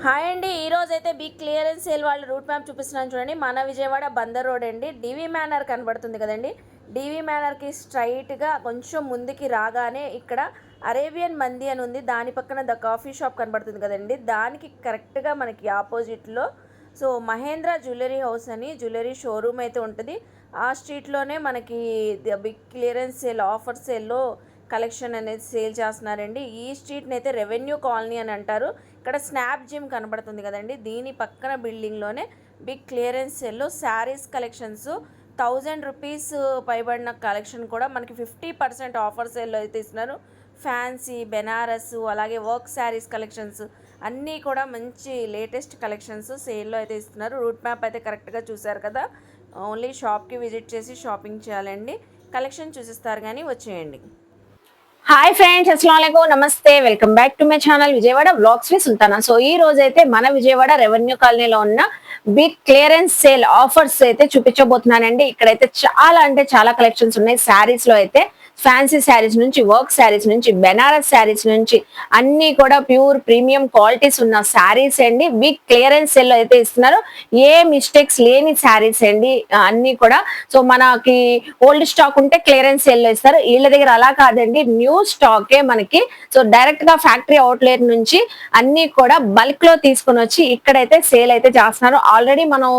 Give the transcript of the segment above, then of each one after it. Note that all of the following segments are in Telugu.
హాయ్ అండి. ఈరోజు అయితే బిగ్ క్లియరెన్స్ సేల్ వాళ్ళు రూట్ మ్యాప్ చూపిస్తున్నాను చూడండి. మన విజయవాడ బందర్ రోడ్ అండి. డివి మేనర్ కనబడుతుంది కదండి. డివి మేనర్కి స్ట్రైట్గా కొంచెం ముందుకి రాగానే ఇక్కడ అరేబియన్ మంది అని ఉంది. దాని పక్కన ద కాఫీ షాప్ కనబడుతుంది కదండి. దానికి కరెక్ట్గా మనకి ఆపోజిట్లో సో మహేంద్ర జ్యువెలరీ హౌస్ అని జ్యువెలరీ షోరూమ్ అయితే ఉంటుంది. ఆ స్ట్రీట్లోనే మనకి the big clearance sale offer సేల్లో కలెక్షన్ అనేది సేల్ చేస్తున్నారండి. ఈ స్ట్రీట్ని అయితే రెవెన్యూ కాలనీ అని అంటారు. ఇక్కడ స్నాప్ జిమ్ కనబడుతుంది కదండి. దీని పక్కన బిల్డింగ్లోనే బిగ్ క్లియరెన్స్ సేల్లో శారీస్ కలెక్షన్స్ 1000 రూపీస్ పైబడిన కలెక్షన్ కూడా మనకి 50% ఆఫర్ సేల్లో అయితే ఇస్తున్నారు. ఫ్యాన్సీ బెనారస్ అలాగే వర్క్ శారీస్ కలెక్షన్స్ అన్నీ కూడా మంచి లేటెస్ట్ కలెక్షన్స్ సేల్లో అయితే ఇస్తున్నారు. రూట్ మ్యాప్ అయితే కరెక్ట్గా చూసారు కదా. ఓన్లీ షాప్కి విజిట్ చేసి షాపింగ్ చేయాలండి. కలెక్షన్ చూసిస్తారు కానీ వచ్చేయండి. హాయ్ ఫ్రెండ్స్, అస్సలాముఅలైకుం, నమస్తే, welcome back to my channel Vijayawada vlogs with Sultana. So ఈ రోజు అయితే మన విజయవాడ రెవెన్యూ కాలనీలో ఉన్న బిగ్ క్లియరెన్స్ సేల్ ఆఫర్స్ అయితే చూపించబోతున్నానండి. ఇక్కడైతే చాలా అంటే చాలా కలెక్షన్స్ ఉన్నాయి. శారీస్ లో అయితే ఫ్యాన్సీ శారీస్ నుంచి వర్క్ శారీస్ నుంచి బెనారస్ శారీస్ నుంచి అన్ని కూడా ప్యూర్ ప్రీమియం క్వాలిటీస్ ఉన్న శారీస్ అండి. బిగ్ క్లియరెన్స్ సేల్ అయితే ఇస్తున్నారు. ఏ మిస్టేక్స్ లేని శారీస్ అండి అన్ని కూడా. సో మనకి ఓల్డ్ స్టాక్ ఉంటే క్లియరెన్స్ సేల్ లో ఇస్తారు. వీళ్ళ దగ్గర అలా కాదండి, న్యూ స్టాకే మనకి. సో డైరెక్ట్ గా ఫ్యాక్టరీ అవుట్లెట్ నుంచి అన్ని కూడా బల్క్ లో తీసుకుని వచ్చి ఇక్కడైతే సేల్ అయితే చేస్తున్నారు. ఆల్రెడీ మనం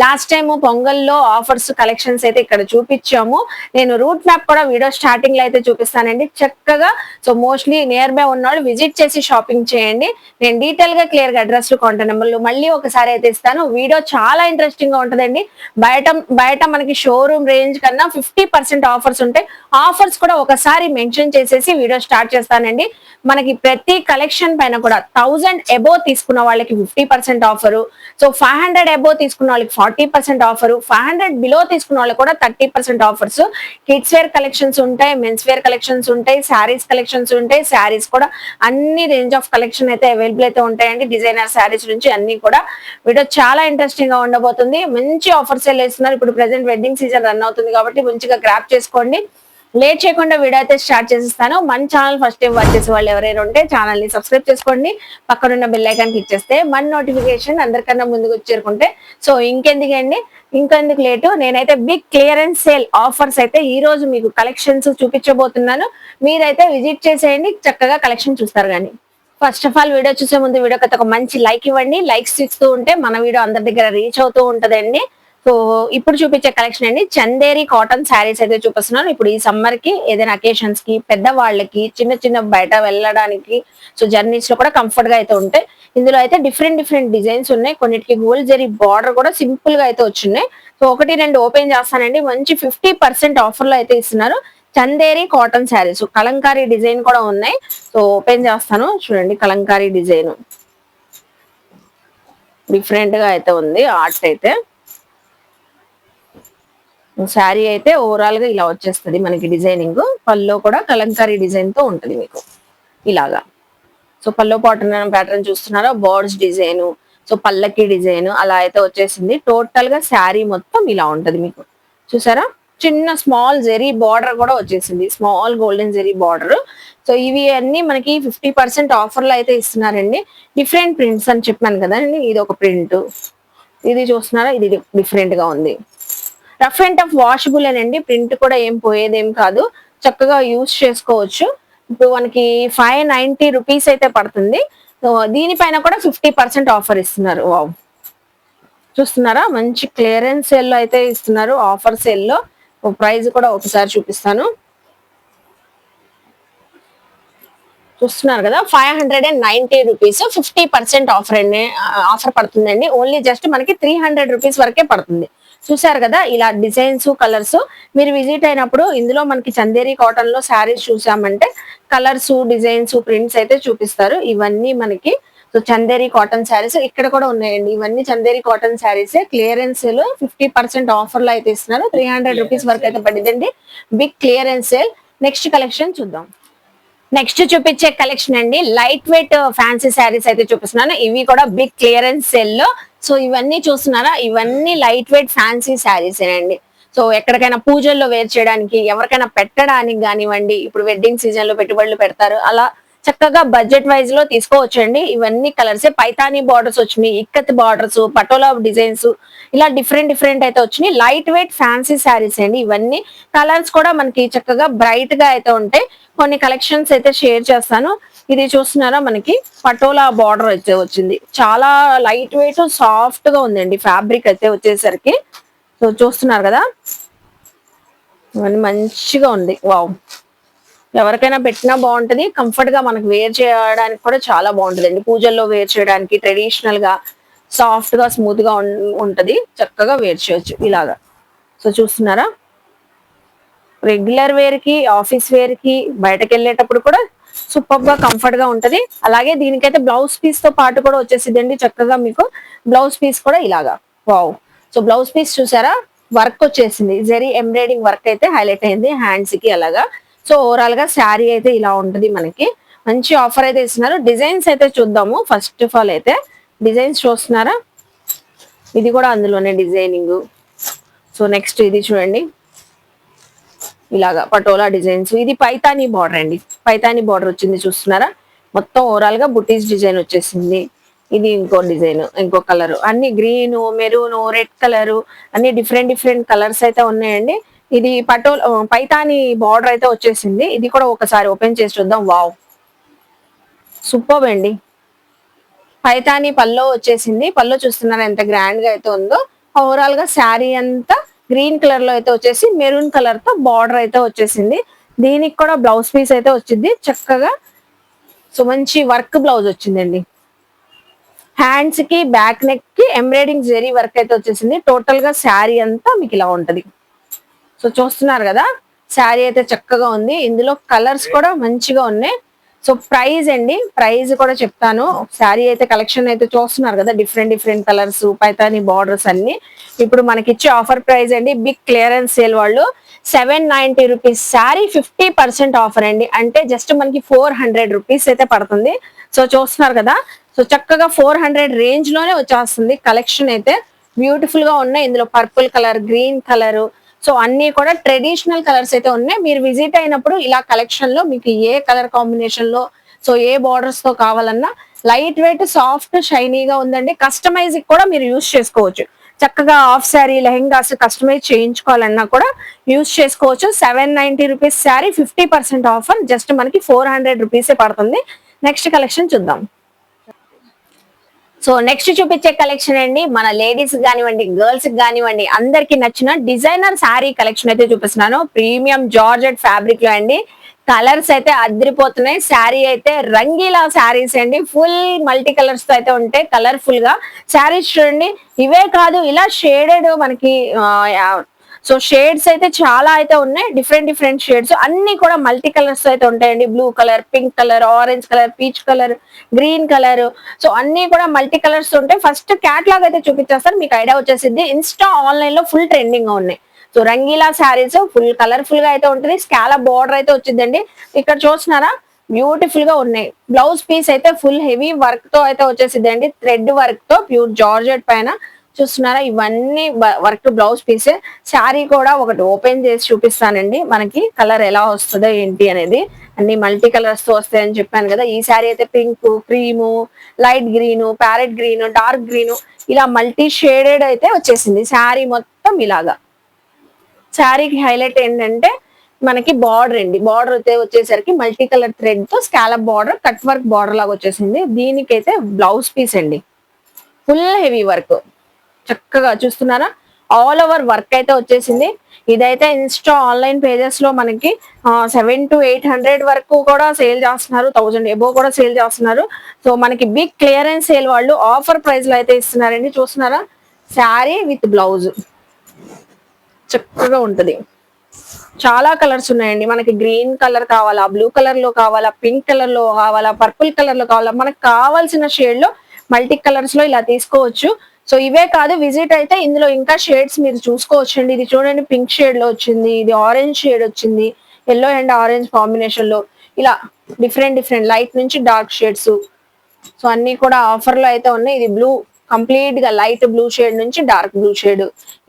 లాస్ట్ టైం పొంగల్లో ఆఫర్స్ కలెక్షన్స్ అయితే ఇక్కడ చూపించాము. నేను రూట్ మ్యాప్ కూడా వీడియో స్టార్టింగ్ లో అయితే చూపిస్తానండి. చక్కగా సో మోస్ట్లీ నియర్ బై ఉన్న వాళ్ళు విజిట్ చేసి షాపింగ్ చేయండి. నేను డీటెయిల్ గా క్లియర్ గా అడ్రస్ కాంటాక్ట్ నెంబర్లు మళ్ళీ ఒకసారి అయితే ఇస్తాను. వీడియో చాలా ఇంట్రెస్టింగ్ గా ఉంటుందండి. బయట మనకి షోరూమ్ రేంజ్ కన్నా 50% ఆఫర్స్ ఉంటాయి. ఆఫర్స్ కూడా ఒకసారి మెన్షన్ చేసేసి వీడియో స్టార్ట్ చేస్తానండి. మనకి ప్రతి కలెక్షన్ పైన కూడా 1000 అబోవ్ తీసుకున్న వాళ్ళకి 50% ఆఫరు. సో 500 అబోవ్ తీసుకున్న వాళ్ళకి 40% ఆఫరు. 500 బిలో తీసుకున్న వాళ్ళకి కూడా 30% ఆఫర్స్. కిడ్స్ వేర్ కలెక్షన్స్ ఉంటాయి, మెన్స్ వేర్ కలెక్షన్స్ ఉంటాయి, శారీస్ కలెక్షన్స్ ఉంటాయి. శారీస్ కూడా అన్ని రేంజ్ ఆఫ్ కలెక్షన్ అయితే అవైలబుల్ అయితే ఉంటాయండి. డిజైనర్ శారీస్ నుంచి అన్ని కూడా. వీడియో చాలా ఇంట్రెస్టింగ్ గా ఉండబోతుంది. మంచి ఆఫర్స్ వేస్తున్నారు. ఇప్పుడు ప్రెసెంట్ వెడ్డింగ్ సీజన్ రన్ అవుతుంది కాబట్టి మంచిగా గ్రాప్ చేసుకోండి. లేట్ చేయకుండా వీడియో అయితే స్టార్ట్ చేసిస్తాను. మన ఛానల్ ఫస్ట్ టైం వాచ్ చేసే వాళ్ళు ఎవరైనా ఉంటే ఛానల్ ని సబ్స్క్రైబ్ చేసుకోండి. పక్కనున్న బెల్ ఐకాన్ క్లిక్ చేస్తే మన నోటిఫికేషన్ అందరికన్నా ముందుకు చేరుకుంటే. సో ఇంకెందుకు లేటు, నేనైతే బిగ్ క్లియరెన్స్ సేల్ ఆఫర్స్ అయితే ఈ రోజు మీకు కలెక్షన్స్ చూపించబోతున్నాను. మీరైతే విజిట్ చేసేయండి, చక్కగా కలెక్షన్ చూస్తారు. కానీ ఫస్ట్ ఆఫ్ ఆల్ వీడియో చూసే ముందు వీడియోకి అయితే ఒక మంచి లైక్ ఇవ్వండి. లైక్స్ ఇస్తూ ఉంటే మన వీడియో అందరి దగ్గర రీచ్ అవుతూ ఉంటదండి. సో ఇప్పుడు చూపించే కలెక్షన్ అండి చందేరి కాటన్ శారీస్ అయితే చూపిస్తున్నాను. ఇప్పుడు ఈ సమ్మర్ కి ఏదైనా అకేషన్స్ కి, పెద్దవాళ్ళకి, చిన్న బయట వెళ్ళడానికి, సో జర్నీస్ లో కూడా కంఫర్ట్ గా అయితే ఉంటాయి. ఇందులో అయితే డిఫరెంట్ డిజైన్స్ ఉన్నాయి. కొన్నిటికి గోల్డ్ జరీ బార్డర్ కూడా సింపుల్ గా అయితే వచ్చినాయి. సో 1-2 ఓపెన్ చేస్తానండి. మంచి 50% ఆఫర్ లో అయితే ఇస్తున్నారు. చందేరి కాటన్ శారీస్, కలంకారీ డిజైన్ కూడా ఉన్నాయి. సో ఓపెన్ చేస్తాను చూడండి. కలంకారీ డిజైన్ డిఫరెంట్ గా అయితే ఉంది. ఆర్ట్ అయితే శారీ అయితే ఓవరాల్ గా ఇలా వచ్చేస్తుంది మనకి డిజైనింగ్. పల్లో కూడా కలంకారీ డిజైన్ తో ఉంటుంది మీకు ఇలాగా. సో పల్లో ప్యాటర్న్ చూస్తున్నారా, బోర్డ్స్ డిజైన్, సో పల్లకి డిజైన్ అలా అయితే వచ్చేసింది. టోటల్ గా శారీ మొత్తం ఇలా ఉంటది మీకు. చూసారా, చిన్న స్మాల్ జెరీ బార్డర్ కూడా వచ్చేసింది, small golden zari border. So ఇవి అన్ని మనకి 50% ఆఫర్ లో అయితే ఇస్తున్నారండి. డిఫరెంట్ ప్రింట్స్ అని చెప్పాను కదండి. ఇది ఒక ప్రింట్, ఇది చూస్తున్నారా, ఇది డిఫరెంట్ గా ఉంది. రఫ్ అండ్ టఫ్ వాషబుల్ అనండి. ప్రింట్ కూడా ఏం పోయేదేం కాదు, చక్కగా యూజ్ చేసుకోవచ్చు. ఇప్పుడు మనకి 590 రూపీస్ అయితే పడుతుంది. దీనిపైన కూడా 50% ఆఫర్ ఇస్తున్నారు. వావ్, చూస్తున్నారా, మంచి క్లియరెన్స్ సేల్ లో అయితే ఇస్తున్నారు. ఆఫర్ సేల్ లో ప్రైస్ కూడా ఒకసారి చూపిస్తాను. చూస్తున్నారు కదా, 590 రూపీస్ 50% ఆఫర్ పడుతుందండి. ఓన్లీ జస్ట్ మనకి 300 రూపీస్ వరకే పడుతుంది. చూసారు కదా, ఇలా డిజైన్స్, కలర్స్. మీరు విజిట్ అయినప్పుడు ఇందులో మనకి చందేరి కాటన్ లో శారీస్ చూసామంటే కలర్స్, డిజైన్స్, ప్రింట్స్ అయితే చూపిస్తారు. ఇవన్నీ మనకి సో చందేరి కాటన్ శారీస్ ఇక్కడ కూడా ఉన్నాయండి. ఇవన్నీ Chanderi cotton saris. Clearance sale 50% offer లో అయితే ఇస్తున్నారు. 300 రూపీస్ వరకు అయితే పడిందండి. Big clearance sale. Next collection చూద్దాం. నెక్స్ట్ చూపించే కలెక్షన్ అండి లైట్ వెయిట్ ఫ్యాన్సీ శారీస్ అయితే చూపిస్తున్నాను. ఇవి కూడా బిగ్ క్లియరెన్స్ సేల్ లో. సో ఇవన్నీ చూస్తున్నారా, ఇవన్నీ లైట్ వెయిట్ ఫ్యాన్సీ శారీస్ అండి. సో ఎక్కడికైనా పూజల్లో వేర్ చేయడానికి, ఎవరికైనా పెట్టడానికి కానివ్వండి, ఇప్పుడు వెడ్డింగ్ సీజన్ లో పెట్టుబడులు పెడతారు, అలా చక్కగా బడ్జెట్ వైజ్ లో తీసుకోవచ్చండి. ఇవన్నీ కలర్స్ పైతానీ బార్డర్స్ వచ్చినాయి, ఇక్కత్ బార్డర్స్, పటోలా డిజైన్స్, ఇలా డిఫరెంట్ డిఫరెంట్ అయితే వచ్చినాయి. లైట్ వెయిట్ ఫ్యాన్సీ శారీస్ అండి ఇవన్నీ. కలర్స్ కూడా మనకి చక్కగా బ్రైట్ గా అయితే ఉంటాయి. కొన్ని కలెక్షన్స్ అయితే షేర్ చేస్తాను. ఇది చూస్తున్నారా, మనకి పటోలా బార్డర్ అయితే వచ్చింది. చాలా లైట్ వెయిట్ సాఫ్ట్ గా ఉందండి ఫ్యాబ్రిక్ అయితే వచ్చేసరికి. సో చూస్తున్నారు కదా, ఇవన్నీ మంచిగా ఉంది. వావ్, ఎవరికైనా పెట్టినా బాగుంటది. కంఫర్ట్ గా మనకు వేర్ చేయడానికి కూడా చాలా బాగుంటదండి. పూజల్లో వేర్ చేయడానికి ట్రెడిషనల్ గా సాఫ్ట్ గా స్మూత్ గా ఉంటది. చక్కగా వేర్ చేయొచ్చు ఇలాగా. సో చూస్తున్నారా, రెగ్యులర్ వేర్ కి, ఆఫీస్ వేర్ కి, బయటకు వెళ్ళేటప్పుడు కూడా సూపర్ గా కంఫర్ట్ గా ఉంటది. అలాగే దీనికైతే బ్లౌజ్ పీస్ తో పాటు కూడా వచ్చేసిదండి. చక్కగా మీకు బ్లౌజ్ పీస్ కూడా ఇలాగా. వావ్, సో బ్లౌజ్ పీస్ చూసారా, వర్క్ వచ్చేసింది. జరీ ఎంబ్రాయిడింగ్ వర్క్ అయితే హైలైట్ అయింది హ్యాండ్స్ కి అలాగా. సో ఓవరాల్ గా శారీ అయితే ఇలా ఉంటది. మనకి మంచి ఆఫర్ అయితే ఇస్తున్నారు. డిజైన్స్ అయితే చూద్దాము. ఫస్ట్ ఆఫ్ ఆల్ అయితే డిజైన్స్ చూస్తున్నారా, ఇది కూడా అందులోనే డిజైనింగ్. సో నెక్స్ట్ ఇది చూడండి, ఇలాగా పటోలా డిజైన్స్. ఇది పైతానీ బార్డర్ అండి, పైతానీ బార్డర్ వచ్చింది చూస్తున్నారా. మొత్తం ఓవరాల్ గా బుటీస్ డిజైన్ వచ్చేసింది. ఇది ఇంకో డిజైన్, ఇంకో కలర్, అన్ని గ్రీన్, మెరూన్, రెడ్ కలర్, అన్ని డిఫరెంట్ డిఫరెంట్ కలర్స్ అయితే ఉన్నాయండి. ఇది పైతానీ బార్డర్ అయితే వచ్చేసింది. ఇది కూడా ఒకసారి ఓపెన్ చేసి చూద్దాం. వావ్, సూపర్ అండి. పైతానీ పల్లో వచ్చేసింది. పల్లో చూస్తున్నారా ఎంత గ్రాండ్ గా అయితే ఉందో. ఓవరాల్ గా శారీ అంతా గ్రీన్ కలర్ లో అయితే వచ్చేసి మెరూన్ కలర్ తో బార్డర్ అయితే వచ్చేసింది. దీనికి కూడా బ్లౌజ్ పీస్ అయితే వచ్చింది చక్కగా. సో మంచి వర్క్ బ్లౌజ్ వచ్చిందండి. హ్యాండ్స్ కి, బ్యాక్ నెక్ కి ఎంబ్రాయిడింగ్ జరీ వర్క్ అయితే వచ్చేసింది. టోటల్ గా శారీ అంతా మీకు ఇలా ఉంటది. సో చూస్తున్నారు కదా, శారీ అయితే చక్కగా ఉంది. ఇందులో కలర్స్ కూడా మంచిగా ఉన్నాయి. సో ప్రైస్ అండి, ప్రైస్ కూడా చెప్తాను. శారీ అయితే కలెక్షన్ అయితే చూస్తున్నారు కదా, different different colours, Paithani borders అన్ని. ఇప్పుడు మనకి ఇచ్చే ఆఫర్ ప్రైస్ అండి, బిగ్ క్లియరెన్స్ సేల్ వాళ్ళు 790 రూపీస్ శారీ 50% ఆఫర్ అండి. అంటే జస్ట్ మనకి 400 రూపీస్ అయితే పడుతుంది. సో చూస్తున్నారు కదా, సో చక్కగా 400 రేంజ్ లోనే వచ్చేస్తుంది. కలెక్షన్ అయితే బ్యూటిఫుల్ గా ఉన్నాయి. ఇందులో purple colour, green colour, so అన్ని కూడా ట్రెడిషనల్ కలర్స్ అయితే ఉన్నాయి. మీరు విజిట్ అయినప్పుడు ఇలా కలెక్షన్ లో మీకు ఏ కలర్ కాంబినేషన్ లో, సో ఏ బార్డర్స్ తో కావాలన్నా, లైట్ వెయిట్ సాఫ్ట్ షైనీగా ఉందండి. కస్టమైజ్ కూడా మీరు యూస్ చేసుకోవచ్చు. చక్కగా హాఫ్ శారీ, లెహెంగాస్ కస్టమైజ్ చేయించుకోవాలన్నా కూడా యూస్ చేసుకోవచ్చు. 790 రూపీస్ శారీ 50% ఆఫర్, జస్ట్ మనకి 400 రూపీసే పడుతుంది. నెక్స్ట్ కలెక్షన్ చూద్దాం. సో నెక్స్ట్ చూపించే కలెక్షన్ అండి, మన లేడీస్ కానివ్వండి, గర్ల్స్ కానివ్వండి, అందరికి నచ్చిన డిజైనర్ శారీ కలెక్షన్ అయితే చూపిస్తున్నాను. ప్రీమియం జార్జెట్ ఫ్యాబ్రిక్ లో అండి. కలర్స్ అయితే అదిరిపోతున్నాయి. శారీ అయితే రంగీలా శారీస్ అండి, ఫుల్ మల్టీ కలర్స్ తో అయితే ఉంటాయి. కలర్ఫుల్ గా శారీస్ చూడండి. ఇవే కాదు, ఇలా షేడెడ్ మనకి సో షేడ్స్ అయితే చాలా అయితే ఉన్నాయి. డిఫరెంట్ డిఫరెంట్ షేడ్స్ అన్ని కూడా మల్టీ కలర్స్ అయితే ఉంటాయండి. Blue colour, pink colour, orange colour, peach colour, green colour, so అన్ని కూడా మల్టీ కలర్స్ ఉంటాయి. ఫస్ట్ క్యాట్లాగ్ అయితే చూపించేస్తారు, మీకు ఐడియా వచ్చేసింది. ఇన్స్టా, ఆన్లైన్ లో ఫుల్ ట్రెండింగ్ గా ఉన్నాయి. So Rangeela saris full colourful గా అయితే ఉంటుంది. స్కాలప్ బార్డర్ అయితే వచ్చిందండి. ఇక్కడ చూస్తున్నారా, బ్యూటిఫుల్ గా ఉన్నాయి. బ్లౌజ్ పీస్ అయితే ఫుల్ హెవీ వర్క్ తో అయితే వచ్చేసిందండి. థ్రెడ్ వర్క్ తో ప్యూర్ జార్జెట్ పైన చూస్తున్నారా, ఇవన్నీ వర్క్ బ్లౌజ్ పీసే. శారీ కూడా ఒకటి ఓపెన్ చేసి చూపిస్తానండి, మనకి కలర్ ఎలా వస్తుందో ఏంటి అనేది. అన్ని మల్టీ కలర్స్ తో వస్తాయని చెప్పాను కదా. ఈ శారీ అయితే pink, cream, light green, parrot green, dark green, ఇలా మల్టీ షేడెడ్ అయితే వచ్చేసింది శారీ మొత్తం ఇలాగా. శారీకి హైలైట్ ఏంటంటే మనకి బార్డర్ అండి. బార్డర్ అయితే వచ్చేసరికి మల్టీ కలర్ థ్రెడ్ తో scallop border, cut work border లాగా వచ్చేసింది. దీనికైతే బ్లౌజ్ పీస్ అండి, ఫుల్ హెవీ వర్క్. చక్కగా చూస్తున్నారా, ఆల్ ఓవర్ వర్క్ అయితే వచ్చేసింది. ఇదైతే ఇన్స్టా, ఆన్లైన్ పేజెస్ లో మనకి 700 to 800 వరకు కూడా సేల్ చేస్తున్నారు. 1000 ఎబో కూడా సేల్ చేస్తున్నారు. సో మనకి బిగ్ క్లియరెన్స్ సేల్ వాళ్ళు ఆఫర్ ప్రైస్ లో అయితే ఇస్తున్నారండి. చూస్తున్నారా, శారీ విత్ బ్లౌజ్ చక్కగా ఉంటది. చాలా కలర్స్ ఉన్నాయండి. మనకి గ్రీన్ కలర్ కావాలా, బ్లూ కలర్ లో కావాలా, పింక్ కలర్ లో కావాలా, పర్పుల్ కలర్ లో కావాలా, మనకు కావాల్సిన షేడ్ లో మల్టీ కలర్స్ లో ఇలా తీసుకోవచ్చు. సో ఇవే కాదు, విజిట్ అయితే ఇందులో ఇంకా షేడ్స్ మీరు చూసుకోవచ్చు అండి. ఇది చూడండి, పింక్ షేడ్ లో వచ్చింది, ఇది ఆరెంజ్ షేడ్ వచ్చింది, ఎల్లో అండ్ ఆరెంజ్ కాంబినేషన్ లో, ఇలా డిఫరెంట్ డిఫరెంట్ లైట్ నుంచి డార్క్ షేడ్స్. సో అన్ని కూడా ఆఫర్ లో అయితే ఉన్నాయి. ఇది బ్లూ, కంప్లీట్ గా లైట్ బ్లూ షేడ్ నుంచి డార్క్ బ్లూ షేడ్,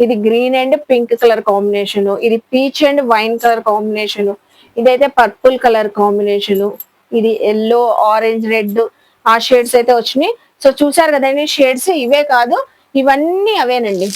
ఇది green and pink colour combination, ఇది peach and wine colour combination, ఇదైతే పర్పుల్ కలర్ కాంబినేషన్, ఇది ఎల్లో, ఆరెంజ్, రెడ్ ఆ షేడ్స్ అయితే వచ్చినాయి. సో చూసారు కదండి, షేడ్స్ ఇవే కాదు, ఇవన్నీ అవేనండి.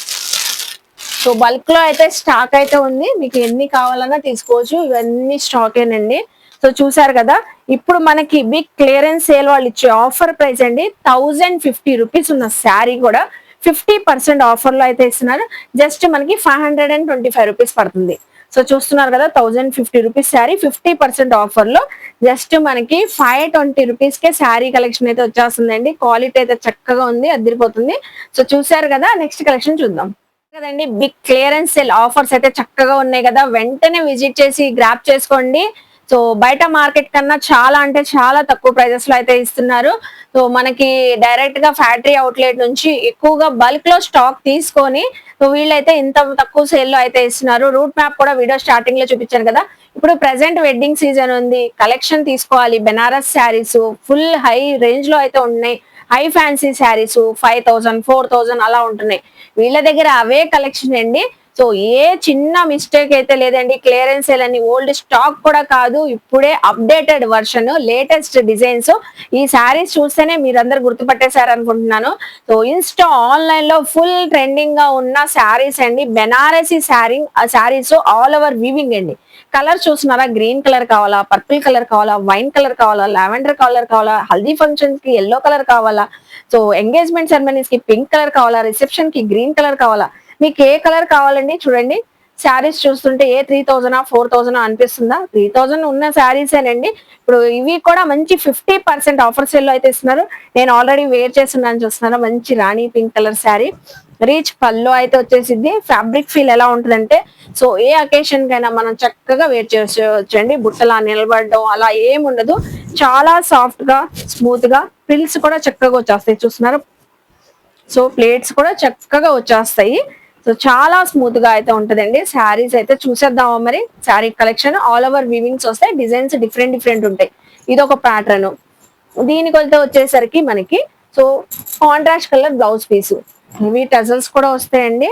సో బల్క్ లో అయితే స్టాక్ అయితే ఉంది, మీకు ఎన్ని కావాలన్నా తీసుకోవచ్చు, ఇవన్నీ స్టాక్ ఏనండి. సో చూసారు కదా, ఇప్పుడు మనకి బిగ్ క్లియరెన్స్ సేల్ వాళ్ళు ఇచ్చే ఆఫర్ ప్రైస్ అండి 1050 రూపీస్ ఉన్న శారీ కూడా 50% ఆఫర్ లో అయితే ఇస్తున్నారు. జస్ట్ మనకి 525 రూపీస్ పడుతుంది. సో చూస్తున్నారు కదా, 1050 రూపీస్ శారీ 50% ఆఫర్ లో జస్ట్ మనకి 520 రూపీస్ కే శారీ కలెక్షన్ అయితే వచ్చేస్తుందండి. క్వాలిటీ అయితే చక్కగా ఉంది, అదిరిపోతుంది. సో చూసారు కదా, నెక్స్ట్ కలెక్షన్ చూద్దాం కదండి. బిగ్ క్లియరెన్స్ సేల్ ఆఫర్స్ అయితే చక్కగా ఉన్నాయి కదా, వెంటనే విజిట్ చేసి గ్రాప్ చేసుకోండి. సో బయట మార్కెట్ కన్నా చాలా అంటే చాలా తక్కువ ప్రైజెస్ లో అయితే ఇస్తున్నారు. సో మనకి డైరెక్ట్ గా ఫ్యాక్టరీ అవుట్లెట్ నుంచి ఎక్కువగా బల్క్ లో స్టాక్ తీసుకొని సో వీళ్ళైతే ఇంత తక్కువ సేల్ లో అయితే ఇస్తున్నారు. రూట్ మ్యాప్ కూడా వీడియో స్టార్టింగ్ లో చూపించాను కదా. ఇప్పుడు ప్రెసెంట్ వెడ్డింగ్ సీజన్ ఉంది, కలెక్షన్ తీసుకోవాలి. Banaras saris full high range లో అయితే ఉన్నాయి. హై ఫ్యాన్సీ శారీస్ 5000, 4000 అలా ఉంటున్నాయి. వీళ్ళ దగ్గర అవే కలెక్షన్ అండి. సో ఏ చిన్న మిస్టేక్ అయితే లేదండి. క్లియరెన్స్ సేల్ అని ఓల్డ్ స్టాక్ కూడా కాదు, ఇప్పుడే అప్డేటెడ్ వర్షన్, లేటెస్ట్ డిజైన్స్. ఈ శారీస్ చూస్తేనే మీరందరూ గుర్తుపట్టేశారు అనుకుంటున్నాను. సో ఇన్స్టా ఆన్లైన్ లో ఫుల్ ట్రెండింగ్ గా ఉన్న శారీస్ అండి. Banarasi saris all over weaving అండి. కలర్ చూస్తున్నారా, గ్రీన్ కలర్ కావాలా, పర్పుల్ కలర్ కావాలా, వైన్ కలర్ కావాలా, లావెండర్ కలర్ కావాలా, హల్దీ ఫంక్షన్ కి ఎల్లో కలర్ కావాలా, సో ఎంగేజ్మెంట్ సెరమనీస్ కి పింక్ కలర్ కావాలా, రిసెప్షన్ కి గ్రీన్ కలర్ కావాలా, మీకు ఏ కలర్ కావాలండి. చూడండి, శారీస్ చూస్తుంటే ఏ 3000 4000 అనిపిస్తుందా? 3000 ఉన్న శారీసేనండి. ఇప్పుడు ఇవి కూడా మంచి 50% ఆఫర్ సేల్ లో అయితే ఇస్తున్నారు. నేను ఆల్రెడీ వేర్ చేస్తున్నాను, చూస్తున్నారా, మంచి రాణి పింక్ కలర్ శారీ. రీచ్ పల్లో అయితే వచ్చేసింది. ఫ్యాబ్రిక్ ఫీల్ ఎలా ఉంటుందంటే, సో ఏ అకేషన్ కైనా మనం చక్కగా వేర్ చేసుకోవచ్చండి. బుట్టలా నిలబడడం అలా ఏముండదు. చాలా సాఫ్ట్ గా స్మూత్ గా, ప్రిల్స్ కూడా చక్కగా వచ్చేస్తాయి. చూస్తున్నారు, సో ప్లేట్స్ కూడా చక్కగా వచ్చేస్తాయి. సో చాలా స్మూత్ గా అయితే ఉంటదండి. శారీస్ అయితే చూసేద్దామా మరి. శారీ కలెక్షన్ ఆల్ ఓవర్ వీవింగ్స్ వస్తాయి, డిజైన్స్ డిఫరెంట్ ఉంటాయి. ఇది ఒక ప్యాటర్న్. దీనికి వచ్చేసరికి మనకి so contrast colour blouse piece, ఇవి టజల్స్ కూడా వస్తాయండి.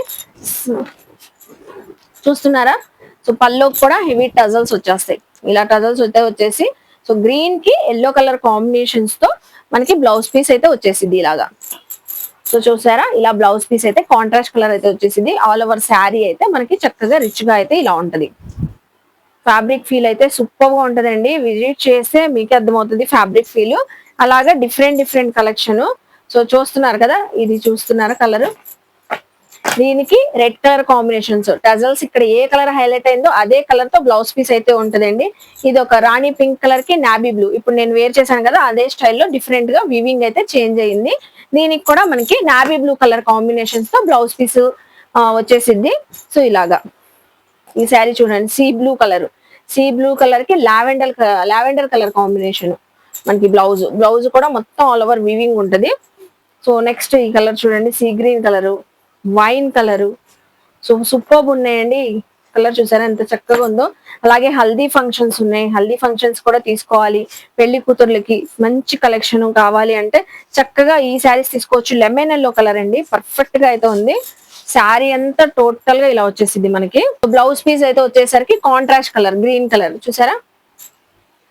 చూస్తున్నారా, సో పల్లోకి కూడా హెవీ టజల్స్ వచ్చేస్తాయి. ఇలా టజల్స్ వచ్చేసి సో గ్రీన్ కి ఎల్లో కలర్ కాంబినేషన్స్ తో మనకి బ్లౌజ్ పీస్ అయితే వచ్చేసింది ఇలాగా. సో చూసారా, ఇలా బ్లౌజ్ పీస్ అయితే కాంట్రాస్ట్ కలర్ అయితే వచ్చేసింది. ఆల్ ఓవర్ శారీ అయితే మనకి చక్కగా రిచ్ గా అయితే ఇలా ఉంటది. ఫ్యాబ్రిక్ ఫీల్ అయితే సూపర్ గా ఉంటదండి. విజిట్ చేస్తే మీకు అర్థమవుతుంది ఫ్యాబ్రిక్ ఫీల్. అలాగే డిఫరెంట్ కలెక్షన్. సో చూస్తున్నారు కదా, ఇది చూస్తున్నారా కలర్, దీనికి రెడ్ కలర్ కాంబినేషన్స్, టజల్స్ ఇక్కడ ఏ కలర్ హైలైట్ అయిందో అదే కలర్ తో బ్లౌజ్ పీస్ అయితే ఉంటదండి. ఇది ఒక రాణి పింక్ కలర్ కి నాబీ బ్లూ, ఇప్పుడు నేను వేర్ చేశాను కదా అదే స్టైల్లో డిఫరెంట్ గా వీవింగ్ అయితే చేంజ్ అయ్యింది. దీనికి కూడా మనకి నాబీ బ్లూ కలర్ కాంబినేషన్స్ తో బ్లౌజ్ పీస్ వచ్చేసింది. సో ఇలాగా ఈ శారీ చూడండి, సీ బ్లూ కలర్ కి లావెండర్ కలర్ కాంబినేషన్ మనకి బ్లౌజ్ కూడా మొత్తం ఆల్ ఓవర్ వీవింగ్ ఉంటది. సో నెక్స్ట్ ఈ కలర్ చూడండి, sea green colour, wine colour. So super ఉన్నాయండి. కలర్ చూసారా ఎంత చక్కగా ఉందో. అలాగే హల్దీ ఫంక్షన్స్ ఉన్నాయి, హల్దీ ఫంక్షన్స్ కూడా తీసుకోవాలి. పెళ్లి కూతుర్లకి మంచి కలెక్షన్ కావాలి అంటే చక్కగా ఈ శారీస్ తీసుకోవచ్చు. లెమన్ ఎల్లో కలర్ అండి, పర్ఫెక్ట్ గా అయితే ఉంది. శారీ అంతా టోటల్ గా ఇలా వచ్చేసింది మనకి. బ్లౌజ్ పీస్ అయితే వచ్చేసరికి కాంట్రాస్ట్ కలర్ గ్రీన్ కలర్, చూసారా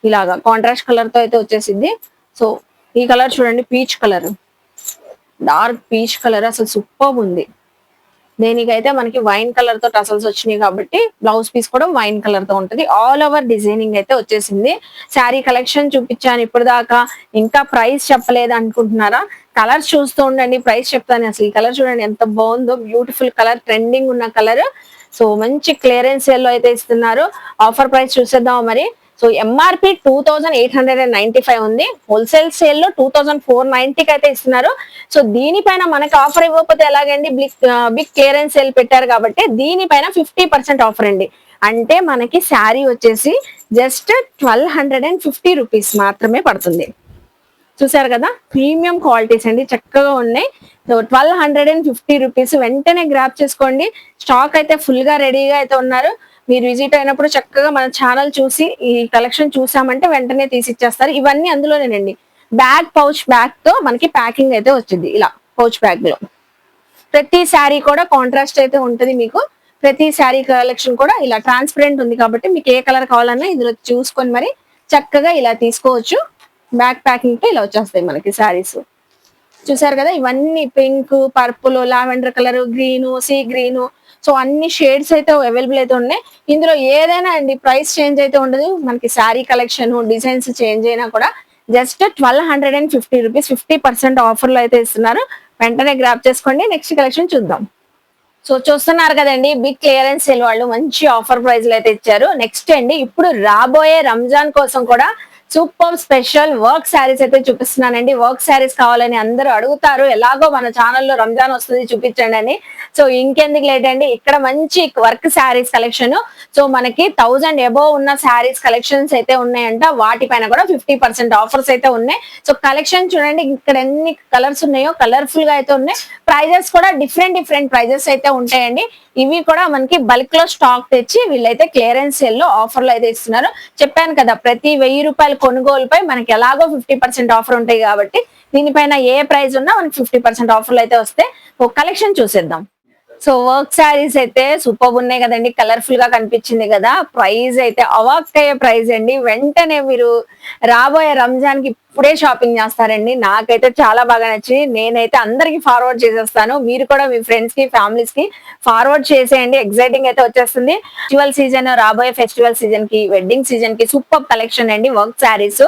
ఇలాగా కాంట్రాస్ట్ కలర్ తో అయితే వచ్చేసింది. సో ఈ కలర్ చూడండి, peach colour, dark peach colour, అసలు సూపర్ ఉంది. దేనికైతే మనకి వైన్ కలర్ తో టసల్స్ వచ్చినాయి కాబట్టి బ్లౌజ్ పీస్ కూడా వైన్ కలర్ తో ఉంటది. ఆల్ ఓవర్ డిజైనింగ్ అయితే వచ్చేసింది. శారీ కలెక్షన్ చూపించాను ఇప్పుడు దాకా, ఇంకా ప్రైస్ చెప్పలేదు అనుకుంటున్నారా? కలర్ చూస్తూ ఉండండి, ప్రైస్ చెప్తాను. అసలు ఈ కలర్ చూడండి ఎంత బాగుందో, బ్యూటిఫుల్ కలర్, ట్రెండింగ్ ఉన్న కలర్. సో మంచి క్లియరెన్స్ సేల్ లో అయితే ఇస్తున్నారు. ఆఫర్ ప్రైస్ చూసేద్దాం మరి. సో ఎంఆర్పి 2895 ఉంది, హోల్సేల్ సేల్ లో 2490కి అయితే ఇస్తున్నారు. సో దీనిపైన మనకి ఆఫర్ ఇవ్వకపోతే ఎలాగండి, బిగ్ క్లియరెన్స్ సేల్ పెట్టారు కాబట్టి దీనిపైన 50% ఆఫర్ అండి. అంటే మనకి శారీ వచ్చేసి జస్ట్ 1250 రూపీస్ మాత్రమే పడుతుంది. చూసారు కదా, ప్రీమియం క్వాలిటీస్ అండి, చక్కగా ఉన్నాయి. సో 1250 రూపీస్, వెంటనే గ్రాప్ చేసుకోండి. స్టాక్ అయితే ఫుల్ గా రెడీగా అయితే ఉన్నారు. మీరు విజిట్ అయినప్పుడు చక్కగా మన ఛానల్ చూసి ఈ కలెక్షన్ చూసామంటే వెంటనే తీసిచ్చేస్తారు. ఇవన్నీ అందులోనేనండి. పౌచ్ బ్యాగ్ తో మనకి ప్యాకింగ్ అయితే వచ్చింది. ఇలా పౌచ్ బ్యాగ్ లో ప్రతి శారీ కూడా కాంట్రాస్ట్ అయితే ఉంటది. మీకు ప్రతి శారీ కలెక్షన్ కూడా ఇలా ట్రాన్స్పరెంట్ ఉంది కాబట్టి మీకు ఏ కలర్ కావాలన్నా ఇందులో చూసుకొని మరి చక్కగా ఇలా తీసుకోవచ్చు. బ్యాక్ ప్యాకింగ్ తో ఇలా వచ్చేస్తాయి మనకి శారీస్. చూసారు కదా, ఇవన్నీ pink, purple, lavender colour, green, sea green, so అన్ని షేడ్స్ అయితే అవైలబుల్ అయితే ఉన్నాయి. ఇందులో ఏదైనా అండి ప్రైస్ చేంజ్ అయితే ఉండదు. మనకి శారీ కలెక్షన్ డిజైన్స్ చేంజ్ అయినా కూడా జస్ట్ 1250 రూపీస్ 50% ఆఫర్లు అయితే ఇస్తున్నారు. వెంటనే గ్రాప్ చేసుకోండి. నెక్స్ట్ కలెక్షన్ చూద్దాం. సో చూస్తున్నారు కదండి, బిగ్ క్లియరెన్స్ సేల్ వాళ్ళు మంచి ఆఫర్ ప్రైస్లు అయితే ఇచ్చారు. నెక్స్ట్ అండి, ఇప్పుడు రాబోయే రంజాన్ కోసం కూడా సూపర్ స్పెషల్ వర్క్ శారీస్ అయితే చూపిస్తున్నానండి. వర్క్ శారీస్ కావాలని అందరూ అడుగుతారు, ఎలాగో మన ఛానల్లో రంజాన్ వస్తుంది చూపించండి అని. సో ఇంకెందుకు లేట్ అండి, ఇక్కడ మంచి వర్క్ శారీస్ కలెక్షన్. సో మనకి 1000 అబోవ్ ఉన్న శారీస్ కలెక్షన్స్ అయితే ఉన్నాయంట. వాటిపైన కూడా 50% ఆఫర్స్ అయితే ఉన్నాయి. సో కలెక్షన్ చూడండి, ఇక్కడ ఎన్ని కలర్స్ ఉన్నాయో కలర్ఫుల్ గా అయితే ఉన్నాయి. ప్రైజెస్ కూడా డిఫరెంట్ ప్రైజెస్ అయితే ఉంటాయండి. ఇవి కూడా మనకి బల్క్ లో స్టాక్ తెచ్చి వీళ్ళైతే క్లియరెన్స్ సేల్ లో ఆఫర్లు అయితే ఇస్తున్నారు. చెప్పాను కదా, ప్రతి 1000 రూపాయల కొనుగోలుపై మనకి ఎలాగో 50% ఆఫర్ ఉంటాయి కాబట్టి దీనిపైన ఏ ప్రైస్ ఉన్నా మనకి 50% ఆఫర్లు అయితే వస్తాయి. ఒక కలెక్షన్ చూసేద్దాం. సో వర్క్ శారీస్ అయితే సూపర్ ఉన్నాయి కదండి, కలర్ఫుల్ గా కనిపించింది కదా. ప్రైస్ అయితే అవాక్ అయ్యే ప్రైస్ అండి. వెంటనే మీరు రాబోయే రంజాన్ కి ఇప్పుడే షాపింగ్ చేస్తారండి. నాకైతే చాలా బాగా నచ్చి నేనైతే అందరికి ఫార్వర్డ్ చేసేస్తాను. మీరు కూడా మీ ఫ్రెండ్స్ కి ఫ్యామిలీస్ కి ఫార్వర్డ్ చేసేయండి. ఎగ్జైటింగ్ అయితే వచ్చేస్తుంది. ఫెస్టివల్ సీజన్, రాబోయే ఫెస్టివల్ సీజన్ కి, వెడ్డింగ్ సీజన్ కి సూపర్ కలెక్షన్ అండి వర్క్ శారీస్.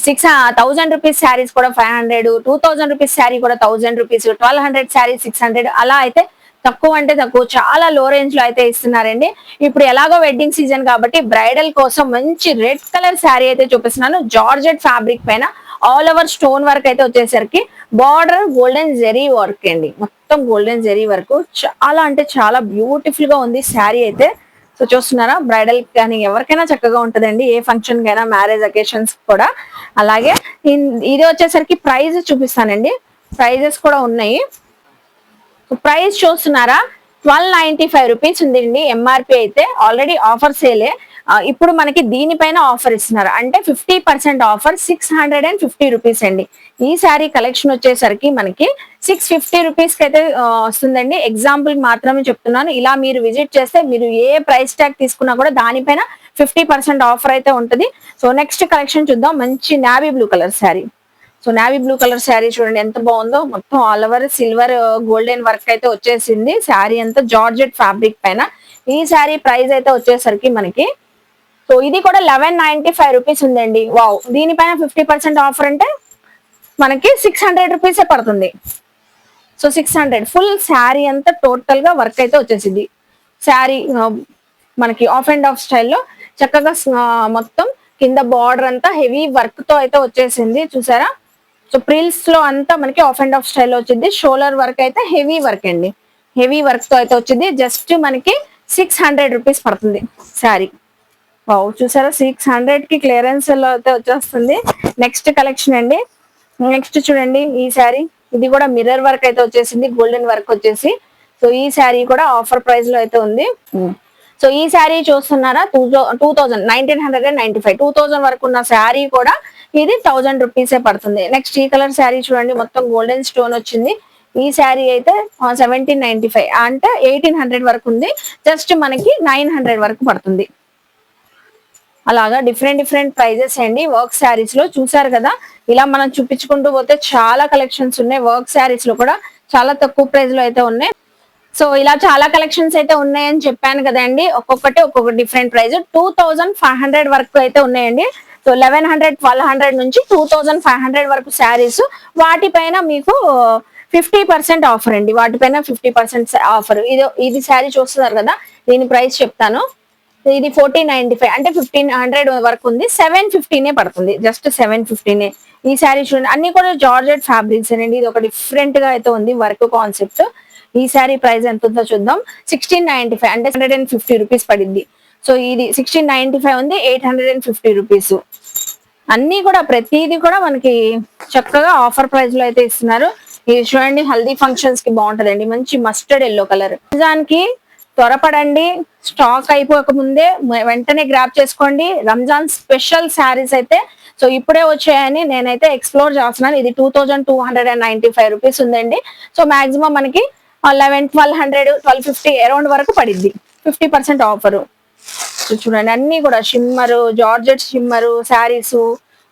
1000 రూపీస్ శారీస్ కూడా 500, 2000 రూపీస్ శారీ కూడా 1000 రూపీస్, 1200 శారీ 600, అలా అయితే తక్కువ అంటే తక్కువ, చాలా లో రేంజ్ లో అయితే ఇస్తున్నారండి. ఇప్పుడు ఎలాగో వెడ్డింగ్ సీజన్ కాబట్టి బ్రైడల్ కోసం మంచి రెడ్ కలర్ శారీ అయితే చూపిస్తున్నాను. జార్జెట్ ఫ్యాబ్రిక్ పైన ఆల్ ఓవర్ స్టోన్ వర్క్ అయితే వచ్చేసరికి బార్డర్ గోల్డెన్ జెరీ వర్క్ అండి, మొత్తం గోల్డెన్ జెరీ వర్క్. చాలా అంటే చాలా బ్యూటిఫుల్ గా ఉంది శారీ అయితే. సో చూస్తున్నారా, బ్రైడల్ కానీ ఎవరికైనా చక్కగా ఉంటదండి, ఏ ఫంక్షన్ కైనా, మ్యారేజ్ అకేషన్స్ కూడా. అలాగే ఇది వచ్చేసరికి ప్రైజ్ చూపిస్తానండి, ప్రైజెస్ కూడా ఉన్నాయి. ప్రైస్ చూస్తున్నారా, 1295 రూపీస్ ఉందండి ఎంఆర్పి అయితే. ఆల్రెడీ ఆఫర్ సేలే, ఇప్పుడు మనకి దీనిపైన ఆఫర్ ఇస్తున్నారు అంటే 50% ఆఫర్ 650 రూపీస్ అండి. ఈ శారీ కలెక్షన్ వచ్చేసరికి మనకి 650 రూపీస్ కి అయితే వస్తుందండి. ఎగ్జాంపుల్ మాత్రమే చెప్తున్నాను. ఇలా మీరు విజిట్ చేస్తే మీరు ఏ ప్రైస్ ట్యాగ్ తీసుకున్నా కూడా దానిపైన 50% ఆఫర్ అయితే ఉంటుంది. సో నెక్స్ట్ కలెక్షన్ చూద్దాం. మంచి navy blue colour sari. So navy blue colour sari చూడండి ఎంత బాగుందో, మొత్తం all over silver golden work అయితే వచ్చేసింది. శారీ అంతా జార్జెట్ ఫ్యాబ్రిక్ పైన. ఈ శారీ ప్రైస్ అయితే వచ్చేసరికి మనకి, సో ఇది కూడా 1195 రూపీస్ ఉందండి. వావ్, దీనిపైన 50% ఆఫర్ అంటే మనకి 600 రూపీసే పడుతుంది. సో 600 ఫుల్ శారీ అంతా టోటల్ గా వర్క్ అయితే వచ్చేసింది. శారీ మనకి ఆఫ్ అండ్ ఆఫ్ స్టైల్లో చక్కగా మొత్తం కింద బార్డర్ అంతా హెవీ వర్క్ తో అయితే వచ్చేసింది. చూసారా, సో ప్రిల్స్ లో అంతా మనకి ఆఫ్ అండ్ ఆఫ్ స్టైల్ వచ్చింది. షోల్డర్ వర్క్ అయితే హెవీ వర్క్ అండి, హెవీ వర్క్ తో అయితే వచ్చింది. జస్ట్ మనకి 600 రూపీస్ పడుతుంది శారీ. వావ్, చూసారా 600 కి క్లియరెన్స్ లో అయితే వచ్చేస్తుంది. నెక్స్ట్ కలెక్షన్ అండి. నెక్స్ట్ చూడండి ఈ శారీ, ఇది కూడా మిర్రర్ వర్క్ అయితే వచ్చేసింది, గోల్డెన్ వర్క్ వచ్చేసి. సో ఈ శారీ కూడా ఆఫర్ ప్రైస్ లో అయితే ఉంది. సో ఈ శారీ చూస్తున్నారా, 1995, 2000 వరకు ఉన్న శారీ కూడా ఇది 1000 రూపీసే పడుతుంది. నెక్స్ట్ ఈ కలర్ శారీ చూడండి, మొత్తం గోల్డెన్ స్టోన్ వచ్చింది. ఈ శారీ అయితే 1795 అంటే 1800 వరకు ఉంది. జస్ట్ మనకి 900 వరకు పడుతుంది. అలాగా డిఫరెంట్ ప్రైజెస్ అండి వర్క్ శారీస్ లో. చూసారు కదా, ఇలా మనం చూపించుకుంటూ పోతే చాలా కలెక్షన్స్ ఉన్నాయి. వర్క్ శారీస్ లో కూడా చాలా తక్కువ ప్రైస్ లో అయితే ఉన్నాయి. సో ఇలా చాలా కలెక్షన్స్ అయితే ఉన్నాయని చెప్పాను కదండి. ఒక్కొక్క డిఫరెంట్ ప్రైస్. 2500 వరకు అయితే ఉన్నాయండి. సో 1100, 1200 నుంచి 2500 వరకు శారీస్. వాటిపైన మీకు 50% ఆఫర్ అండి, వాటిపైన 50% ఆఫర్. ఇది శారీ చూస్తున్నారు కదా, దీని ప్రైస్ చెప్తాను. ఇది 1495 అంటే 1500 వరకు ఉంది. 715 పడుతుంది, జస్ట్ 715. ఈ శారీ చూడండి, అన్ని కూడా జార్జెట్ ఫ్యాబ్రిక్స్ అండి. ఇది ఒక డిఫరెంట్ గా అయితే ఉంది వర్క్ కాన్సెప్ట్. ఈ శారీ ప్రైస్ ఎంత ఉందో చూద్దాం. 1695 అంటే 150 రూపీస్ పడింది. సో ఇది 1695 ఉంది, 850 రూపీస్. అన్ని కూడా ప్రతిదీ కూడా మనకి చక్కగా ఆఫర్ ప్రైస్ లో అయితే ఇస్తున్నారు. ఇది చూడండి, హల్దీ ఫంక్షన్స్ కి బాగుంటదండి, మంచి మస్టర్డ్ ఎల్లో కలర్. రంజాన్ కి త్వరపడండి, స్టాక్ అయిపోక ముందే వెంటనే గ్రాప్ చేసుకోండి. రంజాన్ స్పెషల్ శారీస్ అయితే సో ఇప్పుడే వచ్చాయని నేనైతే ఎక్స్ప్లోర్ చేస్తున్నాను. ఇది 2295 రూపీస్ ఉందండి. సో మాక్సిమం మనకి 1100, 1250 అరౌండ్ వరకు పడిద్ది. 50% ఆఫర్. సో చూడండి అన్ని కూడా షిమ్మరు, జార్జెట్ షిమ్మరు శారీస్,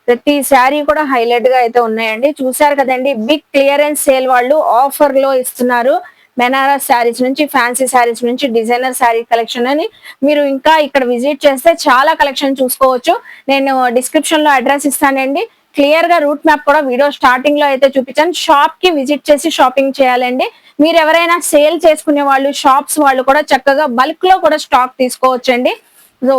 ప్రతి శారీ కూడా హైలైట్ గా అయితే ఉన్నాయండి. చూసారు కదండి, బిగ్ క్లియరెన్స్ సేల్ వాళ్ళు ఆఫర్ లో ఇస్తున్నారు. బెనారస్ శారీస్ నుంచి, ఫ్యాన్సీ శారీస్ నుంచి, డిజైనర్ శారీ కలెక్షన్ అని మీరు ఇంకా ఇక్కడ విజిట్ చేస్తే చాలా కలెక్షన్ చూసుకోవచ్చు. నేను డిస్క్రిప్షన్ లో అడ్రస్ ఇస్తానండి. క్లియర్ గా రూట్ మ్యాప్ కూడా వీడియో స్టార్టింగ్ లో అయితే చూపించాను. షాప్ కి విజిట్ చేసి షాపింగ్ చేయాలండి. మీరు ఎవరైనా సేల్ చేసుకునే వాళ్ళు, షాప్స్ వాళ్ళు కూడా చక్కగా బల్క్ లో కూడా స్టాక్ తీసుకోవచ్చండి. సో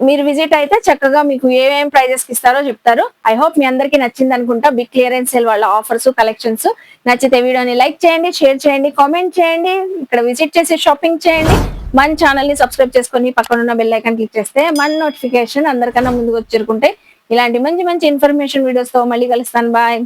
మీరు విజిట్ అయితే చక్కగా మీకు ఏమేం ప్రైజెస్ కి ఇస్తారో చెప్తారు. ఐ హోప్ మీ అందరికి నచ్చింది అనుకుంటా. బిగ్ క్లియరెన్స్ సేల్ వాళ్ళ ఆఫర్స్, కలెక్షన్స్ నచ్చితే వీడియోని లైక్ చేయండి, షేర్ చేయండి, కామెంట్ చేయండి, ఇక్కడ విజిట్ చేసి షాపింగ్ చేయండి. మన ఛానల్ ని సబ్స్క్రైబ్ చేసుకొని పక్కన ఉన్న బెల్ ఐకాన్ క్లిక్ చేస్తే మన నోటిఫికేషన్ అందరికన్నా ముందుకు వచ్చి చేరుకుంటే ఇలాంటి మంచి మంచి ఇన్ఫర్మేషన్ వీడియోస్ తో మళ్ళీ కలుస్తాను. బాయ్.